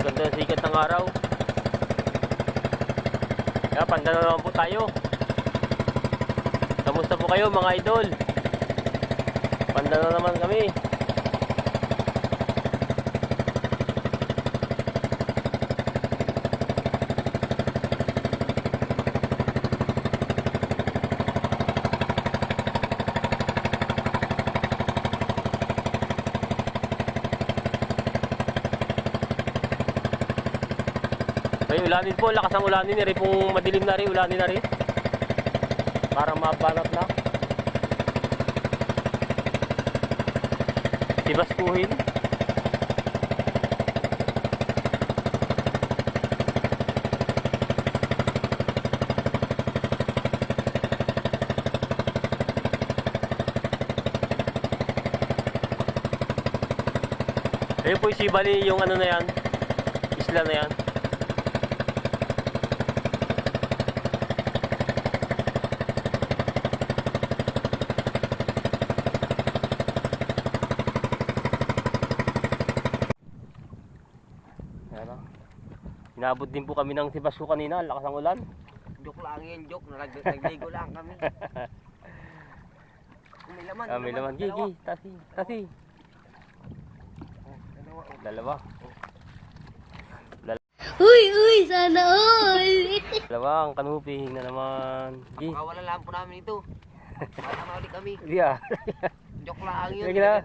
Ganda ng sikat ng araw. Kaya panda na naman po tayo. Kamusta po kayo mga idol? Panda na naman kami. May ulanin po, lakas ang ulanin rin. Kung madilim na rin, ulanin na rin. Para mabanat na. Sibaskuhin. Ayun po yung Sibali, yung ano na yan, isla na yan. Inabot din po kami ng Sibasku kanina, lakas ang ulan. Joke lang yun, joke. Nagligo lang kami. May laman. May laman. Gigi, tasi. Dalawa. Uy, sana all. Dalawang kanuping na naman. Gigi. Wala lang po namin ito. Masama ulit kami. Yeah. Joke lang yun. Sige na.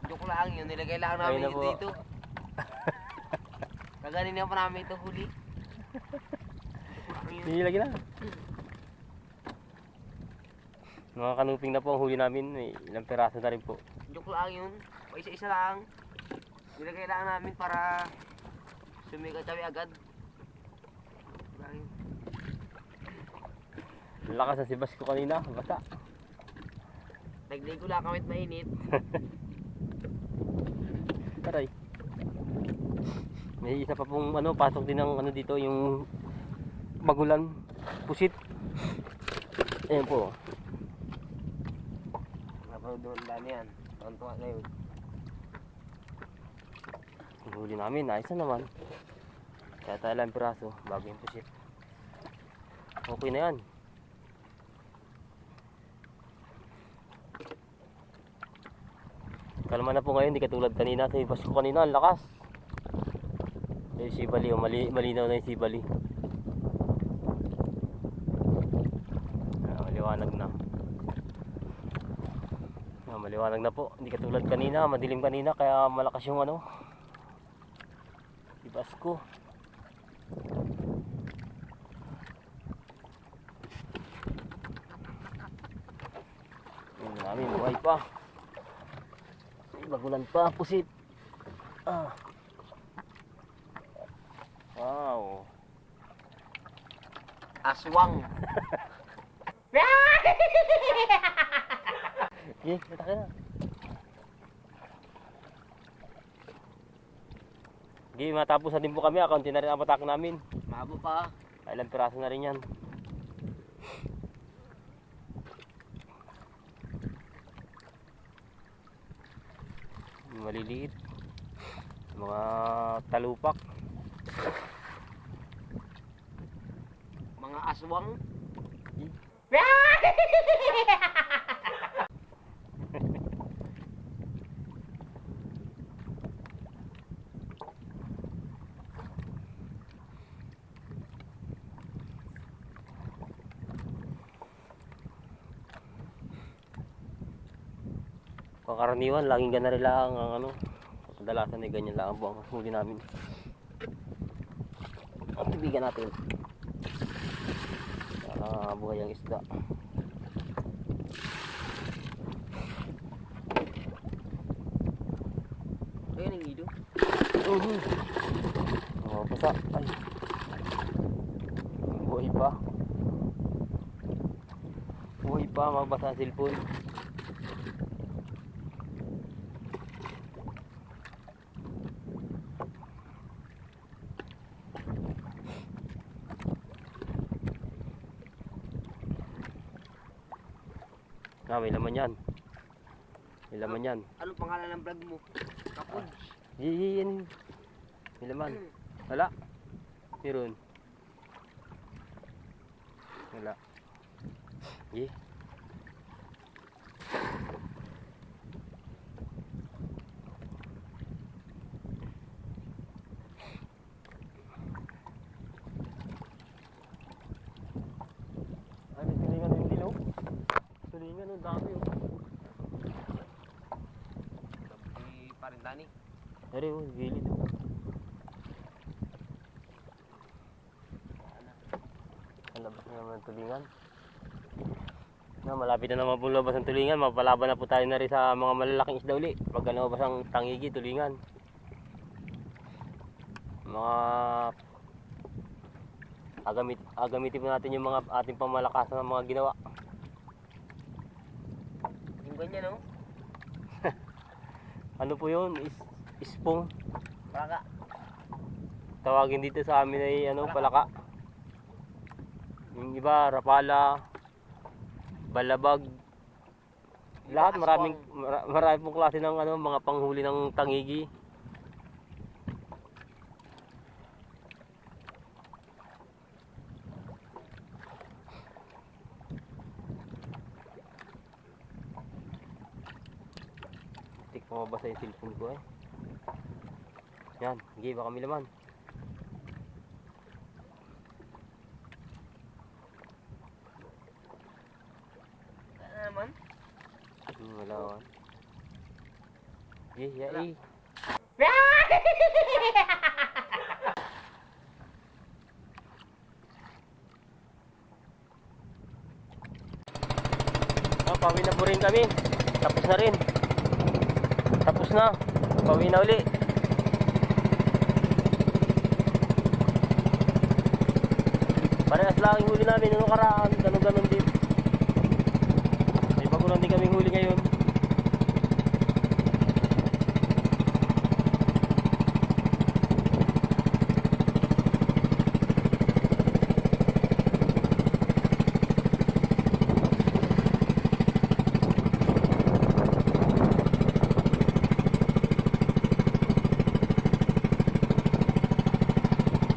Joke lang yun. Nilagay lang namin ito dito. Kaganin pa namin ito huli. Sige lagi na. Mga kanuping na po ang huli namin. May ilang peraso na rin po. Joke lang yun. O isa-isa lang. Nilagay lang namin para sumikat kami agad. Lakas ang Sibasku kanina. Basta. Nagligo lang kami at mainit. Taray. May isa pa pong ano, pasok din ng ano dito, yung magulan, pusit. Ayan po. Doon lang yan. Tontuwa na yun. Huli namin, ayos na naman. Kaya tayo lang piraso, bago yung pusit. Okay na yan. Kalma na po ngayon, di katulad kanina. Sa Sibasku kanina, ang lakas. Yung Sibali, malinaw na yung Sibali. Maliwanag na. Maliwanag na po. Hindi katulad kanina, madilim kanina, kaya malakas yung ano, Sibasku. Yun namin, buhay pa. Bagulan pa, pusit. Wow. Aswang. Okay, kita ka na. Okay, matapos na din po kami. Kaunti na rin ang patak namin. Mabo pa. Ilang piraso na rin yan. Maliliit. Mga talupak. Mga aswang. Pangkaraniwan, laging ganari lang ang ano. Kadalasan ay ganyan lang po ang huli namin. Ang ibigan natin. Buhay ang isda. Ayun ang ido. Oh, basa. Ay. Buhay pa. Buhay pa, magbasa ang cellphone. May laman yan. May laman yan. Anong pangalan ng vlog mo? Kapuds. Yan. May laman. Wala. Meron. Wala. Sige. Ay, may tulingan yung dilaw. Tulingan, ang dami oh. Di Parintani. Dari oh, gilid oh. Ang labas na naman ng tulingan. Na, malapit na naman po labas ng tulingan. Mapalaban na po tayo na rin sa mga malalaking isda uli. Pagka lumabas ang tangigi, tulingan. Mga agamitin po natin yung mga ating pamalakas na mga ginawa. Yung ganyan, no? Ano po yun? Ispong. Palaka. Tawagin dito sa amin ay ano, palaka. Yung iba, rapala, balabag. Lahat marami pong klase ng ano, mga panghuli ng tangigi. Tik mabasa yung cellphone ko eh. Yan, sige, baka may laman. Ano naman? Wala ko. Sige, yai. Pawi na po rin kami. Tapos na rin. Tapos na. Pawi na uli. Parehas lang yung huli namin nung karaan. Ganun-ganun din. May bago lang din kaming huli ngayon.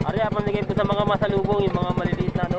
Ari, pamigay ko sa mga masalubong, yung mga maliliit na